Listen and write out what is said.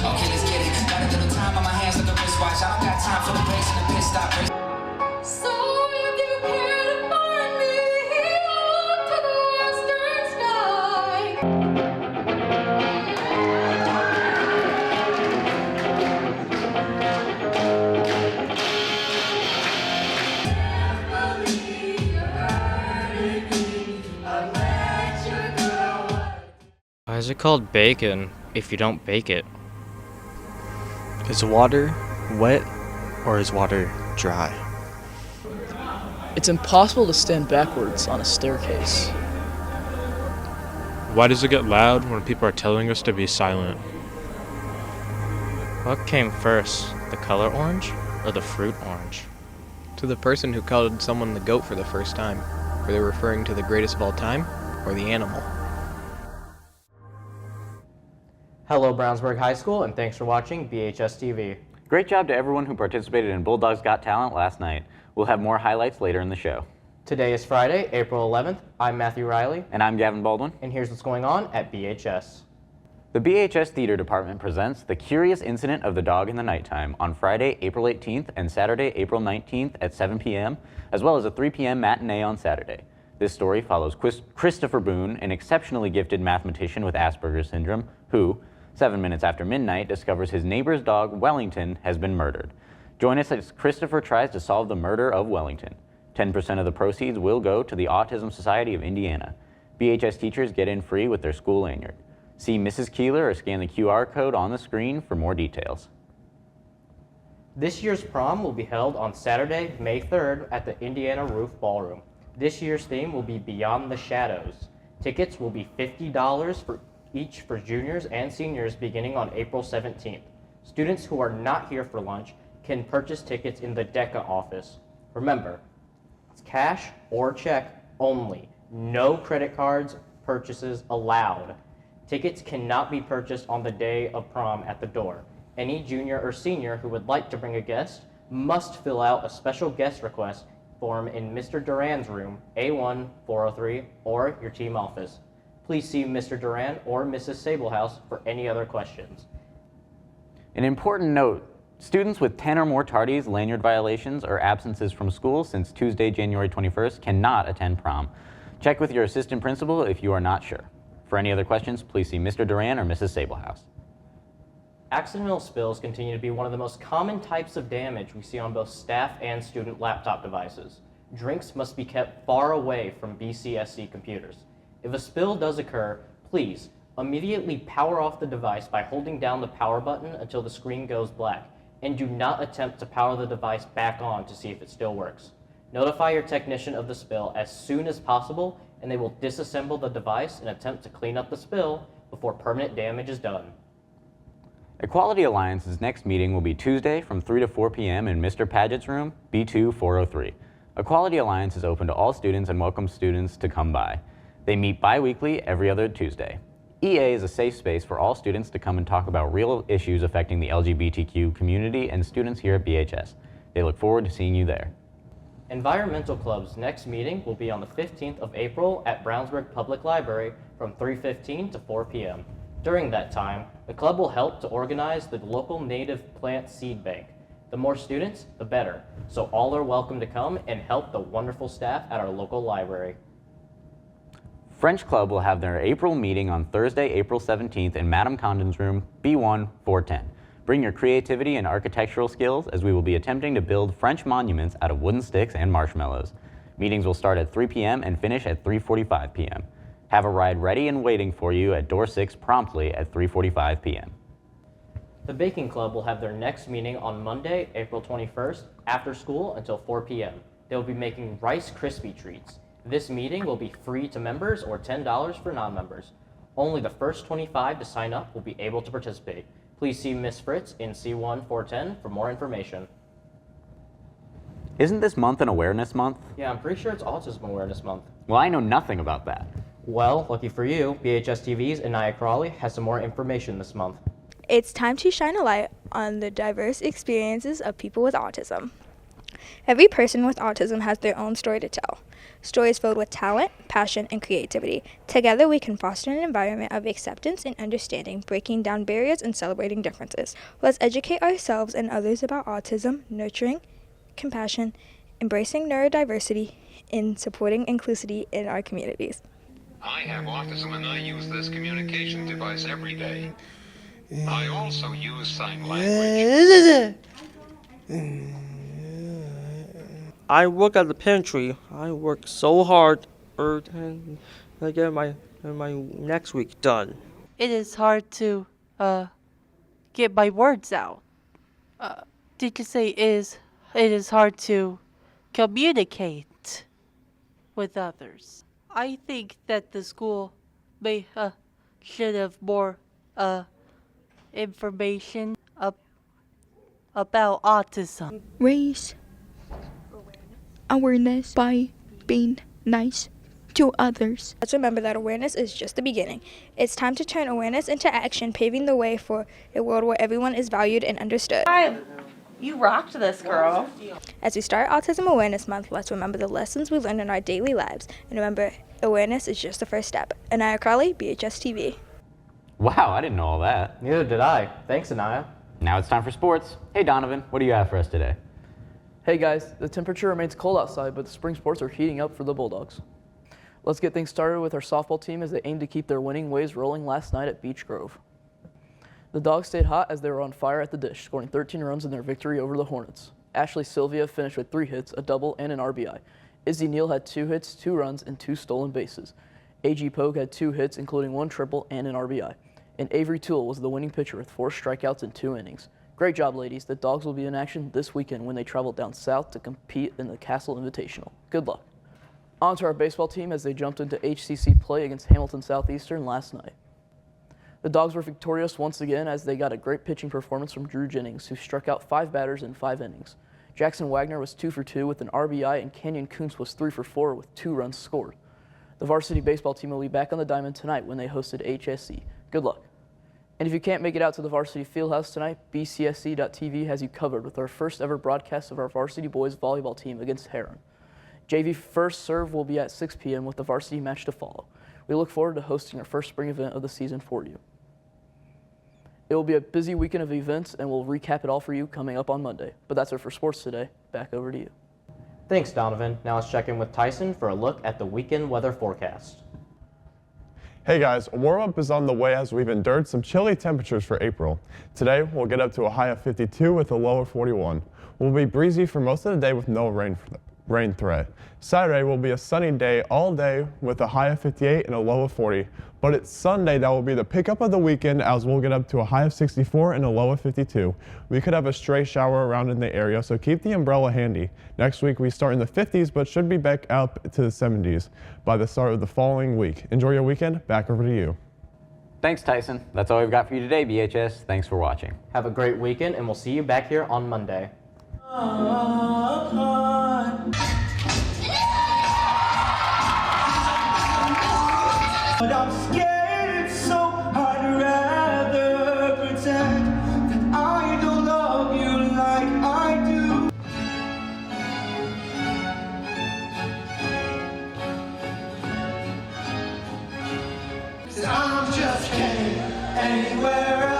Okay, let's get it. Got a little time on my hands like a wristwatch. I don't got time for the race and the pit stop. So if you care to find me, look to the western sky. Why is it called bacon if you don't bake it? Is water wet or is water dry? It's impossible to stand backwards on a staircase. Why does it get loud when people are telling us to be silent? What came first, the color orange or the fruit orange? To the person who called someone the goat for the first time, were they referring to the greatest of all time or the animal? Hello, Brownsburg High School, and thanks for watching BHS TV. Great job to everyone who participated in Bulldogs Got Talent last night. We'll have more highlights later in the show. Today is Friday, April 11th. I'm Matthew Riley. And I'm Gavin Baldwin. And here's what's going on at BHS. The BHS Theater Department presents The Curious Incident of the Dog in the Nighttime on Friday, April 18th and Saturday, April 19th at 7 p.m., as well as a 3 p.m. matinee on Saturday. This story follows Christopher Boone, an exceptionally gifted mathematician with Asperger's syndrome, who, 7 minutes after midnight, discovers his neighbor's dog, Wellington, has been murdered. Join us as Christopher tries to solve the murder of Wellington. 10% of the proceeds will go to the Autism Society of Indiana. BHS teachers get in free with their school lanyard. See Mrs. Keeler or scan the QR code on the screen for more details. This year's prom will be held on Saturday, May 3rd at the Indiana Roof Ballroom. This year's theme will be Beyond the Shadows. Tickets will be $50 for each for juniors and seniors beginning on April 17th. Students who are not here for lunch can purchase tickets in the DECA office. Remember, it's cash or check only. No credit cards purchases allowed. Tickets cannot be purchased on the day of prom at the door. Any junior or senior who would like to bring a guest must fill out a special guest request form in Mr. Duran's room, A1-403, or your team office. Please see Mr. Duran or Mrs. Sablehouse for any other questions. An important note, students with 10 or more tardies, lanyard violations, or absences from school since Tuesday, January 21st cannot attend prom. Check with your assistant principal if you are not sure. For any other questions, please see Mr. Duran or Mrs. Sablehouse. Accidental spills continue to be one of the most common types of damage we see on both staff and student laptop devices. Drinks must be kept far away from BCSC computers. If a spill does occur, please immediately power off the device by holding down the power button until the screen goes black, and do not attempt to power the device back on to see if it still works. Notify your technician of the spill as soon as possible, and they will disassemble the device and attempt to clean up the spill before permanent damage is done. Equality Alliance's next meeting will be Tuesday from 3 to 4 p.m. in Mr. Paget's room, B2-403. Equality Alliance is open to all students and welcomes students to come by. They meet bi-weekly every other Tuesday. EA is a safe space for all students to come and talk about real issues affecting the LGBTQ community and students here at BHS. They look forward to seeing you there. Environmental Club's next meeting will be on the 15th of April at Brownsburg Public Library from 3:15 to 4 p.m. During that time, the club will help to organize the local native plant seed bank. The more students, the better, so all are welcome to come and help the wonderful staff at our local library. French Club will have their April meeting on Thursday, April 17th in Madame Condon's room, B1-410. Bring your creativity and architectural skills as we will be attempting to build French monuments out of wooden sticks and marshmallows. Meetings will start at 3 p.m. and finish at 3:45 p.m. Have a ride ready and waiting for you at door 6 promptly at 3:45 p.m. The Baking Club will have their next meeting on Monday, April 21st, after school until 4 p.m. They will be making Rice Krispie treats. This meeting will be free to members or $10 for non-members. Only the first 25 to sign up will be able to participate. Please see Ms. Fritz in C1-410 for more information. Isn't this month an awareness month? Yeah, I'm pretty sure it's Autism Awareness Month. Well, I know nothing about that. Well, lucky for you, BHS TV's Anaya Crawley has some more information this month. It's time to shine a light on the diverse experiences of people with autism. Every person with autism has their own story to tell. stories filled with talent, passion, and creativity. Together, we can foster an environment of acceptance and understanding, breaking down barriers and celebrating differences. Let's educate ourselves and others about autism, nurturing compassion, embracing neurodiversity, and supporting inclusivity in our communities. I have autism and I use this communication device every day. I also use sign language. I work at the pantry. I work so hard to get my next week done. It is hard to get my words out. Did you say it is hard to communicate with others? I think that the school may should have more information about autism. Raise awareness by being nice to others. Let's remember that awareness is just the beginning. It's time to turn awareness into action, paving the way for a world where everyone is valued and understood. You rocked this, girl. As we start Autism Awareness Month, let's remember the lessons we learn in our daily lives. And remember, awareness is just the first step. Anaya Crowley, BHS TV. Wow, I didn't know all that. Neither did I. Thanks, Anaya. Now it's time for sports. Hey, Donovan, what do you have for us today? Hey guys, the temperature remains cold outside, but the spring sports are heating up for the Bulldogs. Let's get things started with our softball team as they aim to keep their winning ways rolling last night at Beech Grove. The Dogs stayed hot as they were on fire at the dish, scoring 13 runs in their victory over the Hornets. Ashley Sylvia finished with 3 hits, a double, and an RBI. Izzy Neal had 2 hits, 2 runs, and 2 stolen bases. A.G. Pogue had 2 hits, including 1 triple and an RBI. And Avery Toole was the winning pitcher with 4 strikeouts in 2 innings. Great job, ladies. The Dogs will be in action this weekend when they travel down south to compete in the Castle Invitational. Good luck. On to our baseball team as they jumped into HCC play against Hamilton Southeastern last night. The Dogs were victorious once again as they got a great pitching performance from Drew Jennings, who struck out 5 batters in 5 innings. Jackson Wagner was 2 for 2 with an RBI, and Kenyon Kuntz was 3 for 4 with 2 runs scored. The varsity baseball team will be back on the diamond tonight when they hosted HSE. Good luck. And if you can't make it out to the varsity fieldhouse tonight, bcsc.tv has you covered with our first ever broadcast of our varsity boys volleyball team against Heron. JV first serve will be at 6 p.m. with the varsity match to follow. We look forward to hosting our first spring event of the season for you. It will be a busy weekend of events, and we'll recap it all for you coming up on Monday. But that's it for sports today. Back over to you. Thanks, Donovan. Now let's check in with Tyson for a look at the weekend weather forecast. Hey guys, a warm-up is on the way as we've endured some chilly temperatures for April. Today, we'll get up to a high of 52 with a low of 41. We'll be breezy for most of the day with no rain threat. Saturday will be a sunny day all day with a high of 58 and a low of 40. But it's Sunday that will be the pickup of the weekend as we'll get up to a high of 64 and a low of 52. We could have a stray shower around in the area, so keep the umbrella handy. Next week we start in the 50s but should be back up to the 70s by the start of the following week. Enjoy your weekend. Back over to you. Thanks, Tyson. That's all we've got for you today, BHS. Thanks for watching. Have a great weekend, and we'll see you back here on Monday. But I'm scared, so I'd rather pretend that I don't love you like I do. 'Cause I'm just kidding anywhere else.